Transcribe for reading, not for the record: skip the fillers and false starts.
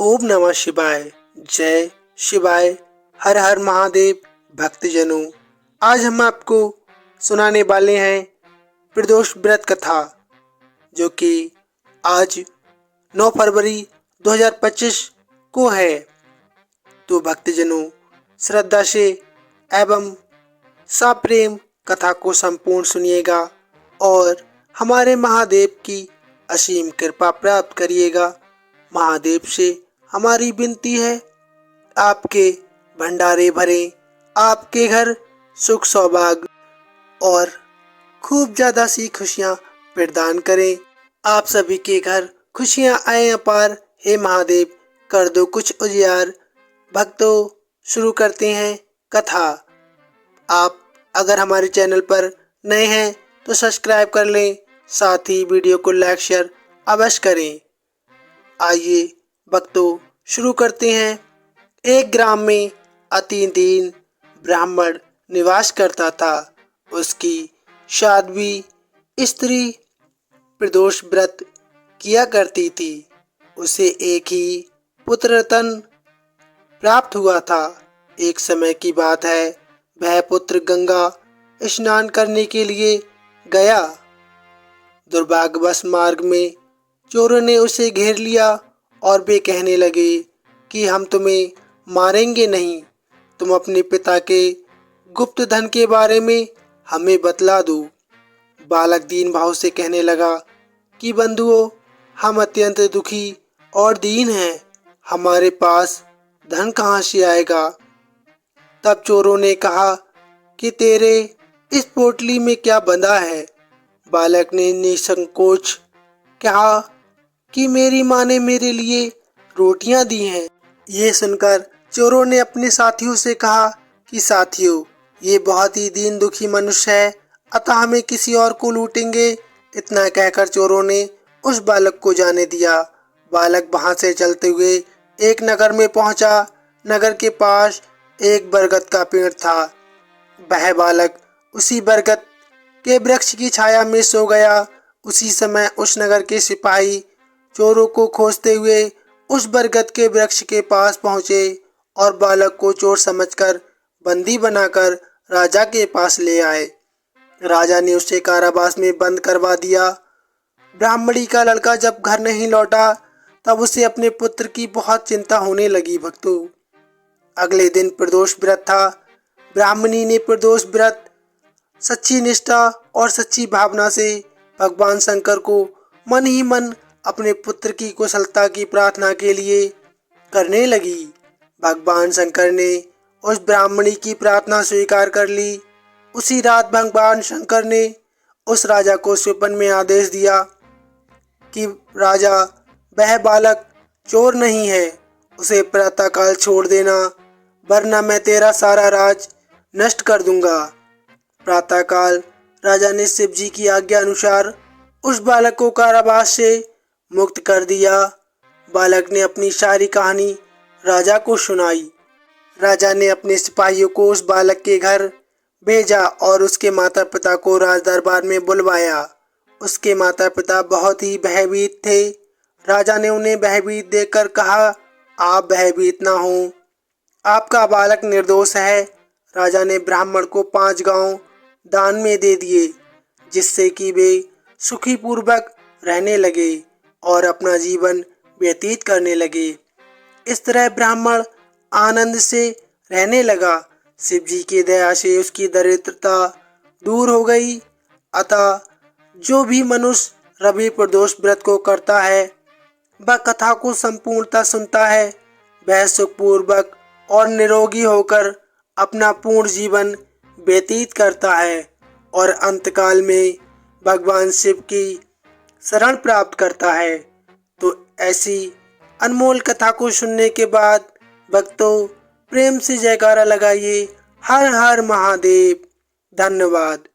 ओम नमः शिवाय। जय शिवाय। हर हर महादेव। भक्तजनों, आज हम आपको सुनाने वाले हैं प्रदोष व्रत कथा, जो कि आज 9 फरवरी 2025 को है। तो भक्तजनों, श्रद्धा से एवं सप्रेम कथा को संपूर्ण सुनिएगा और हमारे महादेव की असीम कृपा प्राप्त करिएगा। महादेव से हमारी विनती है, आपके भंडारे भरें, आपके घर सुख सौभाग्य और खूब ज़्यादा सी खुशियाँ प्रदान करें। आप सभी के घर खुशियाँ आए अपार। हे महादेव, कर दो कुछ उजियार। भक्तों, शुरू करते हैं कथा। आप अगर हमारे चैनल पर नए हैं तो सब्सक्राइब कर लें, साथ ही वीडियो को लाइक शेयर अवश्य करें। आइए भक्तों, शुरू करते हैं। एक ग्राम में अति दीन ब्राह्मण निवास करता था। उसकी साध्वी स्त्री प्रदोष व्रत किया करती थी। उसे एक ही पुत्र रतन प्राप्त हुआ था। एक समय की बात है, वह पुत्र गंगा स्नान करने के लिए गया। दुर्भाग्यवश मार्ग में चोरों ने उसे घेर लिया और वे कहने लगे कि हम तुम्हें मारेंगे नहीं, तुम अपने पिता के गुप्त धन के बारे में हमें बतला दो। बालक दीन भाव से कहने लगा कि बंधुओं, हम अत्यंत दुखी और दीन हैं, हमारे पास धन कहाँ से आएगा। तब चोरों ने कहा कि तेरे इस पोटली में क्या बंधा है। बालक ने निसंकोच कहा कि मेरी माँ ने मेरे लिए रोटियां दी हैं। ये सुनकर चोरों ने अपने साथियों से कहा कि साथियों, ये बहुत ही दीन दुखी मनुष्य है, अतः हमें किसी और को लूटेंगे। इतना कहकर चोरों ने उस बालक को जाने दिया। बालक वहां से चलते हुए एक नगर में पहुंचा। नगर के पास एक बरगद का पेड़ था। वह बालक उसी बरगद के वृक्ष की छाया में सो गया। उसी समय उस नगर के सिपाही चोरों को खोजते हुए उस बरगद के वृक्ष के पास पहुंचे और बालक को चोर समझकर बंदी बनाकर राजा के पास ले आए। राजा ने उसे कारावास में बंद करवा दिया। ब्राह्मणी का लड़का जब घर नहीं लौटा, तब उसे अपने पुत्र की बहुत चिंता होने लगी। भक्तों, अगले दिन प्रदोष व्रत था। ब्राह्मणी ने प्रदोष व्रत सच्ची निष्ठा और सच्ची भावना से भगवान शंकर को मन ही मन अपने पुत्र की कुशलता की प्रार्थना के लिए करने लगी। भगवान शंकर ने उस ब्राह्मणी की प्रार्थना स्वीकार कर ली। उसी रात भगवान शंकर ने उस राजा को स्वप्न में आदेश दिया कि राजा, वह बालक चोर नहीं है, उसे प्रातःकाल छोड़ देना, वरना मैं तेरा सारा राज नष्ट कर दूंगा। प्रातःकाल राजा ने शिव जी की आज्ञा अनुसार उस बालक को कारावास से मुक्त कर दिया। बालक ने अपनी सारी कहानी राजा को सुनाई। राजा ने अपने सिपाहियों को उस बालक के घर भेजा और उसके माता पिता को राज दरबार में बुलवाया। उसके माता पिता बहुत ही भयभीत थे। राजा ने उन्हें भयभीत देखकर कहा, आप भयभीत ना हो, आपका बालक निर्दोष है। राजा ने ब्राह्मण को 5 गांव दान में दे दिए, जिससे कि वे सुखी पूर्वक रहने लगे और अपना जीवन व्यतीत करने लगे। इस तरह ब्राह्मण आनंद से रहने लगा। शिव जी की दया से उसकी दरिद्रता दूर हो गई। अतः जो भी मनुष्य रवि प्रदोष व्रत को करता है, वह कथा को संपूर्णता सुनता है, वह सुखपूर्वक और निरोगी होकर अपना पूर्ण जीवन व्यतीत करता है और अंतकाल में भगवान शिव की शरण प्राप्त करता है। तो ऐसी अनमोल कथा को सुनने के बाद भक्तों, प्रेम से जयकारा लगाइए, हर हर महादेव। धन्यवाद।